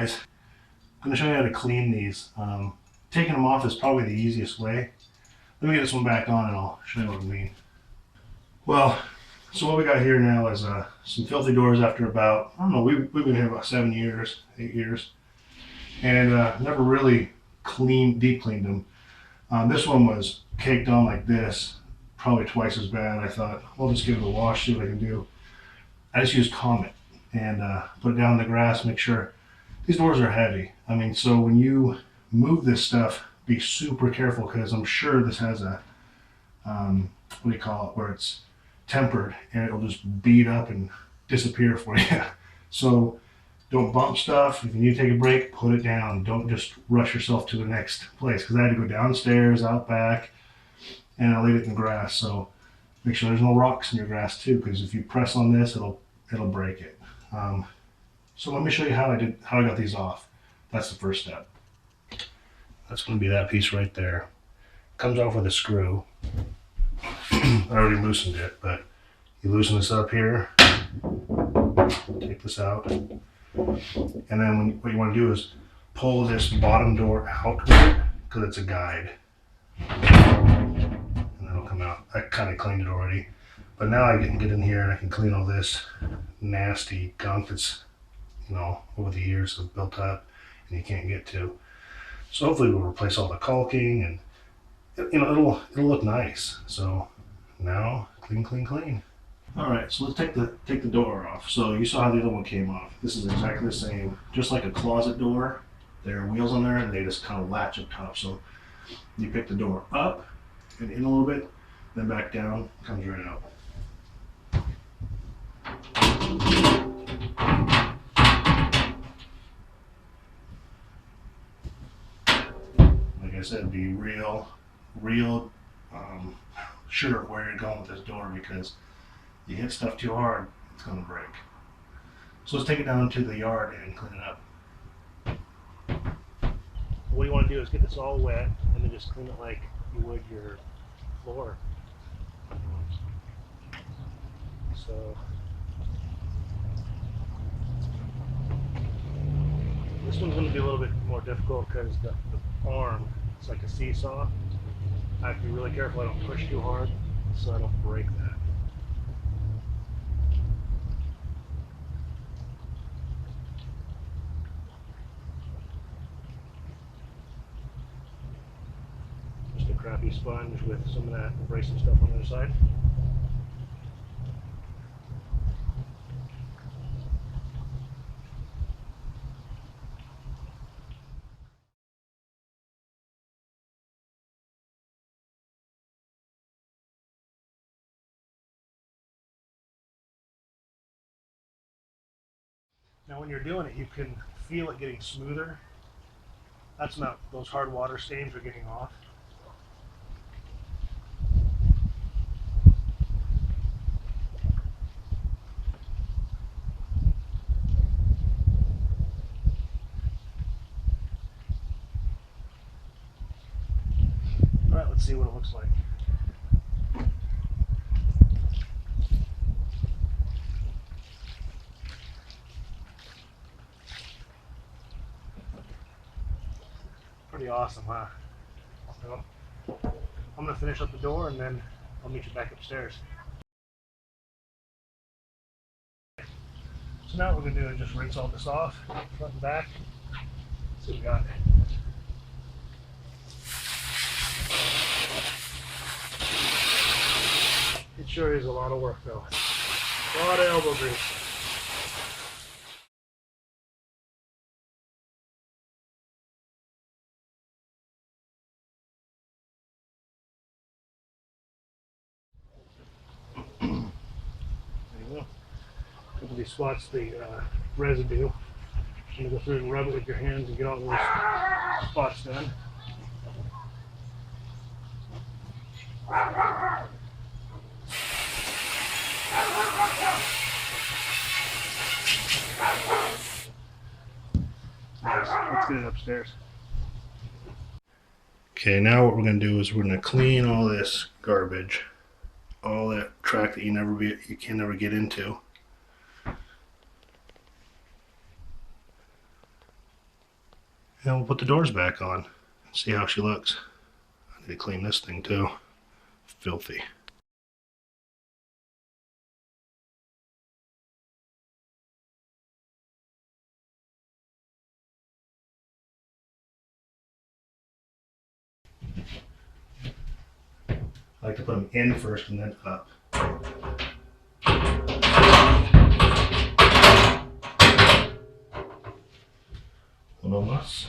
guys. I'm going to show you how to clean these. Taking them off is probably the easiest way. Let me get this one back on and I'll show you what I mean. Well, so what we got here now is some filthy doors after about, I don't know, we've been here about 7 years, 8 years. And never really deep cleaned them. This one was caked on like this, probably twice as bad. I thought, I'll just give it a wash, see what I can do. I just used Comet and put it down in the grass, make sure. These doors are heavy. I mean, so when you move this stuff, be super careful because I'm sure this has a, what do you call it, where it's tempered and it'll just beat up and disappear for you. So don't bump stuff. If you need to take a break, put it down. Don't just rush yourself to the next place, because I had to go downstairs, out back, and I laid it in the grass. So make sure there's no rocks in your grass too, because if you press on this, it'll break it. So let me show you how I got these off. That's the first step. That's going to be that piece right there. Comes off with a screw. I already loosened it, but you loosen this up here, take this out, and then what you want to do is pull this bottom door out with it, because it's a guide, and that'll come out. I kind of cleaned it already, but now I can get in here and I can clean all this nasty gunk that's, you know, over the years have built up and you can't get to. So hopefully we'll replace all the caulking and, you know, it'll look nice. So now clean, clean, clean. All right, so let's take the door off. So you saw how the other one came off. This is exactly the same, just like a closet door. There are wheels on there and they just kind of latch up top. So you pick the door up and in a little bit, then back down, comes right out. Like I said, be real sure where you're going with this door, because you hit stuff too hard, it's going to break. So let's take it down to the yard and clean it up. What you want to do is get this all wet and then just clean it like you would your floor. So this one's going to be a little bit more difficult because the arm, it's like a seesaw. I have to be really careful I don't push too hard so I don't break that. Just a crappy sponge with some of that abrasive stuff on the other side. Now when you're doing it, you can feel it getting smoother. That's not, those hard water stains are getting off. All right, let's see what it looks like. Pretty awesome, huh? So I'm gonna finish up the door and then I'll meet you back upstairs. So now what we're gonna do is just rinse all this off, front and back. See what we got. It sure is a lot of work though. A lot of elbow grease. Couple of these spots, the residue. I'm going to go through and rub it with your hands and get all those spots done. Nice. Let's get it upstairs. Okay, now what we're going to do is we're going to clean all this garbage, all that track that you can never get into. And we'll put the doors back on. See how she looks. I need to clean this thing too. Filthy. I like to put them in first and then up. Uno más.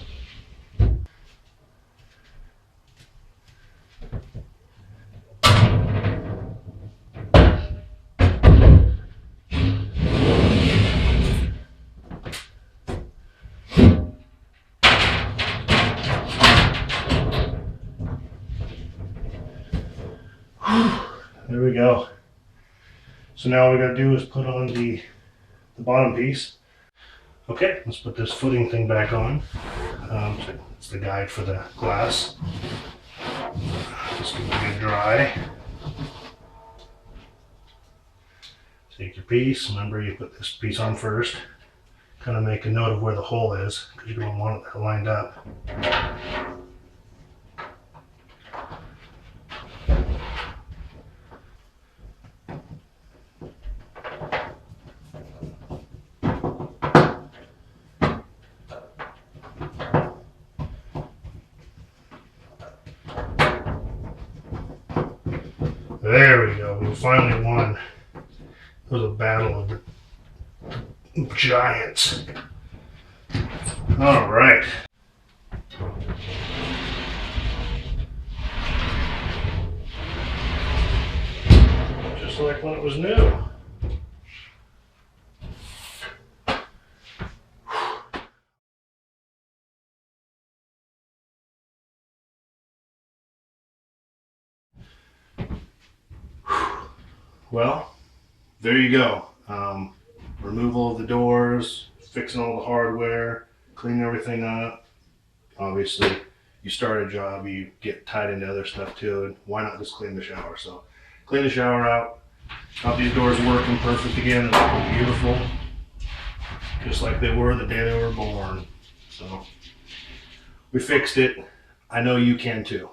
There we go. So now all we gotta do is put on the bottom piece. Okay, let's put this footing thing back on. It's the guide for the glass. Just give it a good dry. Take your piece. Remember, you put this piece on first. Kind of make a note of where the hole is because you're going to want it lined up. There we go. We finally won. It was a battle of giants. All right. Just like when it was new. Well, there you go. Removal of the doors, fixing all the hardware, cleaning everything up. Obviously, you start a job, you get tied into other stuff too, and why not just clean the shower? So, clean the shower out, got these doors working perfect again, and beautiful, just like they were the day they were born. So, we fixed it. I know you can too.